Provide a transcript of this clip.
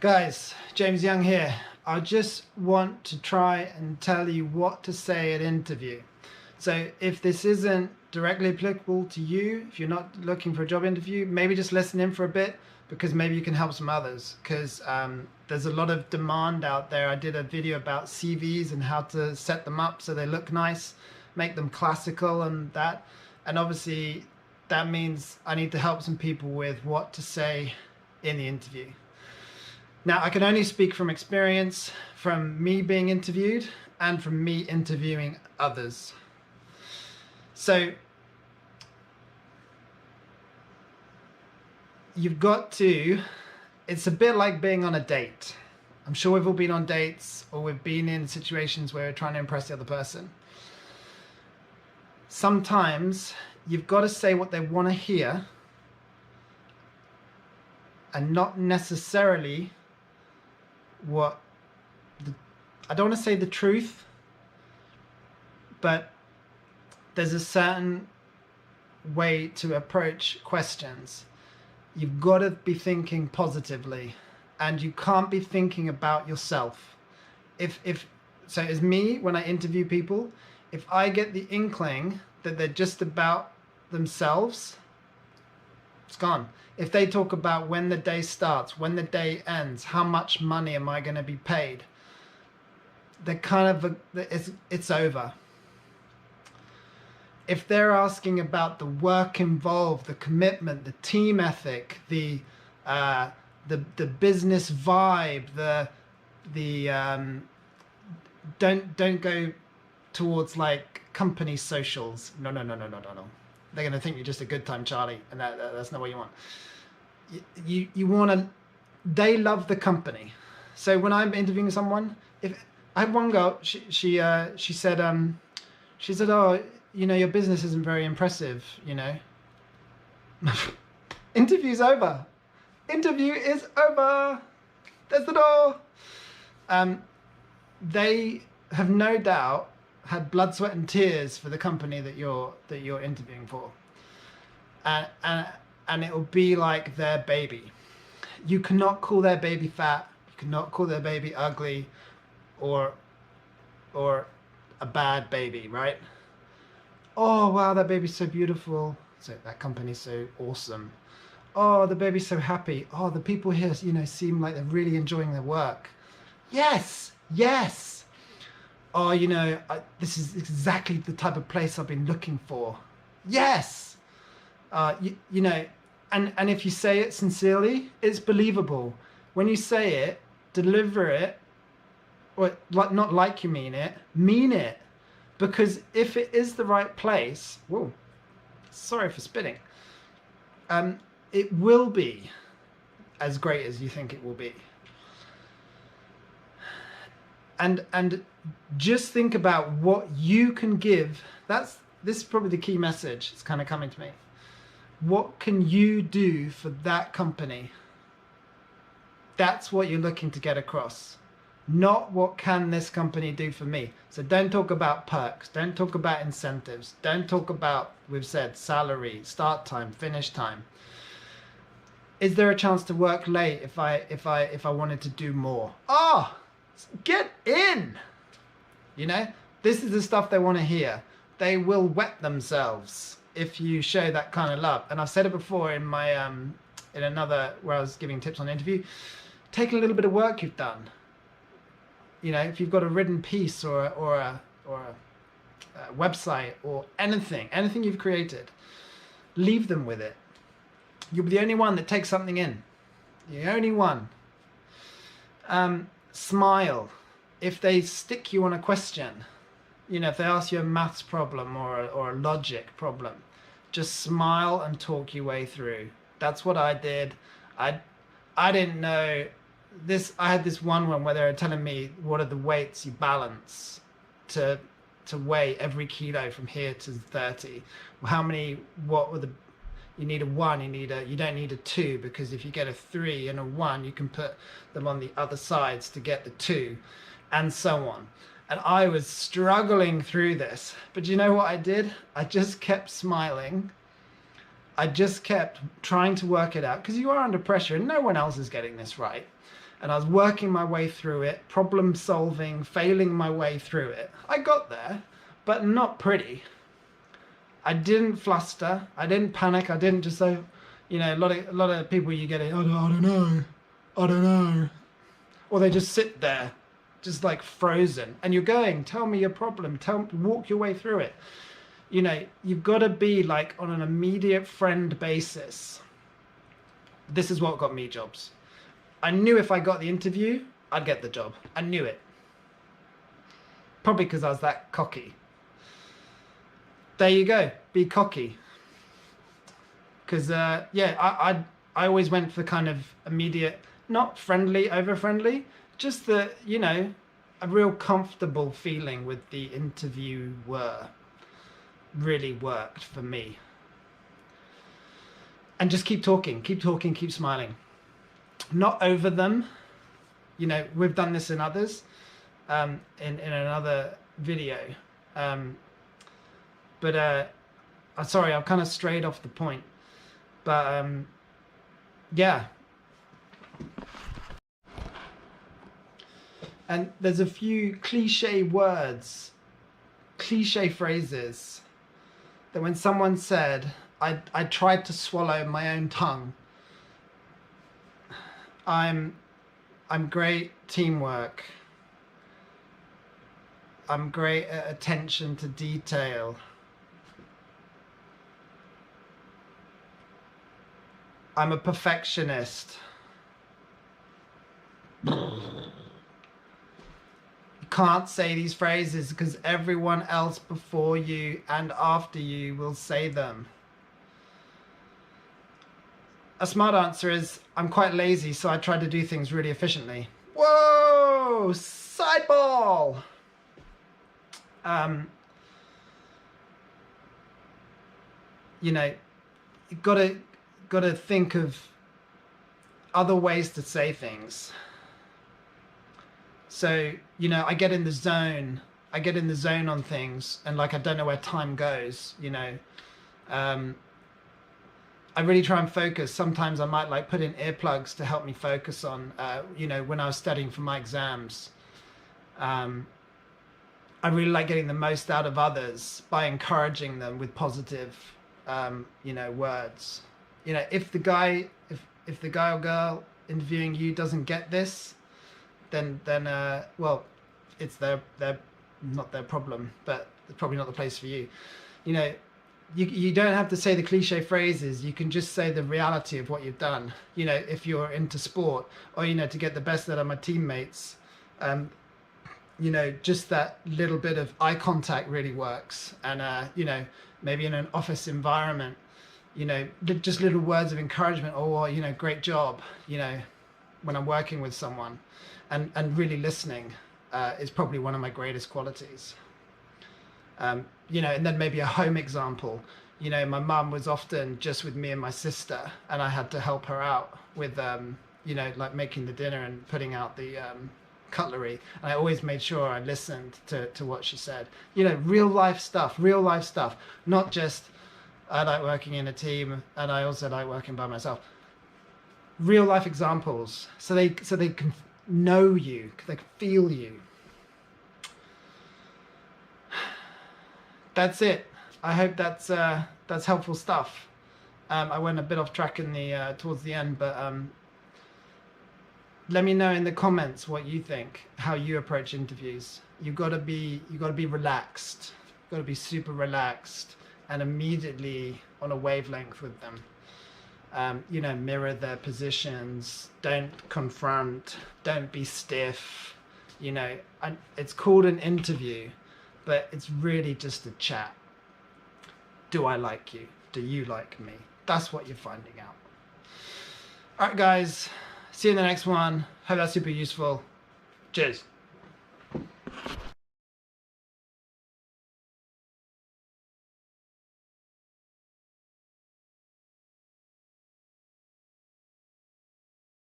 Guys, James Young here. I just want to try and tell you what to say at interview. So if this isn't directly applicable to you, if you're not looking for a job interview, maybe just listen in for a bit, because maybe you can help some others, because there's a lot of demand out there. I did a video about CVs and how to set them up so they look nice, make them classical and that. And obviously that means I need to help some people with what to say in the interview. Now, I can only speak from experience, from me being interviewed and from me interviewing others. So you've got to, it's a bit like being on a date. I'm sure we've all been on dates, or we've been in situations where we're trying to impress the other person. Sometimes you've got to say what they want to hear and not necessarily I don't want to say the truth, but there's a certain way to approach questions. You've got to be thinking positively, and you can't be thinking about yourself. So as me, when I interview people, if I get the inkling that they're just about themselves, it's gone. If they talk about when the day starts, when the day ends, how much money am I going to be paid, they're kind of, it's over. If they're asking about the work involved, the commitment, the team ethic, the business vibe, don't go towards like company socials. No. They're going to think you're just a good time Charlie, and that's not what you want. You want to, they love the company. So when I'm interviewing someone, if I had one girl, she said, oh, you know, your business isn't very impressive, you know. Interview's over. Interview is over. There's the door. They have no doubt had blood, sweat and tears for the company that you're interviewing for. And it will be like their baby. You cannot call their baby fat. You cannot call their baby ugly or a bad baby, right? Oh, wow, that baby's so beautiful. So that company's so awesome. Oh, the baby's so happy. Oh, the people here, you know, seem like they're really enjoying their work. Yes. Oh, you know, this is exactly the type of place I've been looking for. Yes. You know, and if you say it sincerely, it's believable. When you say it, deliver it, or like not like you mean it. Because if it is the right place, whoa, sorry for spitting, it will be as great as you think it will be. And just think about what you can give. This is probably the key message. It's kind of coming to me. What can you do for that company? That's what you're looking to get across. Not what can this company do for me. So don't talk about perks. Don't talk about incentives. Don't talk about, we've said, salary, start time, finish time. Is there a chance to work late if I wanted to do more? Get in. You know, this is the stuff they want to hear. They will wet themselves if you show that kind of love. And I've said it before in my in another where I was giving tips on the interview. Take a little bit of work you've done. You know, if you've got a written piece or a website or anything you've created, leave them with it. You'll be the only one that takes something in. The only one. Smile. If they stick you on a question, you know, if they ask you a maths problem or a logic problem, just smile and talk your way through. That's what I did. I didn't know this. I had this one where they were telling me what are the weights you balance to weigh every kilo from here to 30. How many? What were the? You need a 1. You don't need a 2, because if you get a 3 and a 1, you can put them on the other sides to get the 2, and so on. And I was struggling through this, but you know what I did? I just kept smiling. I just kept trying to work it out, because you are under pressure and no one else is getting this right. and I was working my way through it, problem solving, failing my way through it. I got there, but not pretty. I didn't fluster. I didn't panic. I didn't just say, you know, a lot of people you get it, I don't know. Or they just sit there, just like frozen. And you're going, tell me your problem. Walk your way through it. You know, you've got to be like on an immediate friend basis. This is what got me jobs. I knew if I got the interview, I'd get the job. I knew it. Probably because I was that cocky. There you go. Be cocky. Because, yeah, I always went for kind of immediate, not friendly, over friendly, just the, you know, a real comfortable feeling with the interviewer really worked for me. And just keep talking, keep smiling. Not over them. You know, we've done this in others, in another video. Sorry, I've kind of strayed off the point. But yeah. And there's a few cliche words, cliche phrases that when someone said, I tried to swallow my own tongue. I'm great teamwork. I'm great at attention to detail. I'm a perfectionist. You can't say these phrases because everyone else before you and after you will say them. A smart answer is, I'm quite lazy, so I try to do things really efficiently. Whoa! Sideball! You know, you've got to think of other ways to say things. So, you know, I get in the zone on things, and like I don't know where time goes, you know. I really try and focus. Sometimes I might like put in earplugs to help me focus on, you know, when I was studying for my exams. I really like getting the most out of others by encouraging them with positive, you know, words. You know, if the guy or girl interviewing you doesn't get this, then well, it's not their problem, but it's probably not the place for you. You know, you don't have to say the cliche phrases. You can just say the reality of what you've done. You know, if you're into sport, or, you know, to get the best out of my teammates, you know, just that little bit of eye contact really works. And, you know, maybe in an office environment, you know, just little words of encouragement, or, you know, great job, you know, when I'm working with someone, and really listening is probably one of my greatest qualities. You know, and then maybe a home example. You know, my mum was often just with me and my sister, and I had to help her out with, you know, like making the dinner and putting out the cutlery. And I always made sure I listened to what she said. You know, real life stuff, not just, I like working in a team and I also like working by myself. Real life examples, so they can know you, they can feel you. That's it. I hope that's helpful stuff. I went a bit off track in the towards the end, but let me know in the comments what you think, how you approach interviews. You've got to be relaxed. You've got to be super relaxed and immediately on a wavelength with them. You know, mirror their positions. Don't confront. Don't be stiff. You know, and it's called an interview, but it's really just a chat. Do I like you? Do you like me? That's what you're finding out. All right, guys. See you in the next one. Hope that's super useful. Cheers.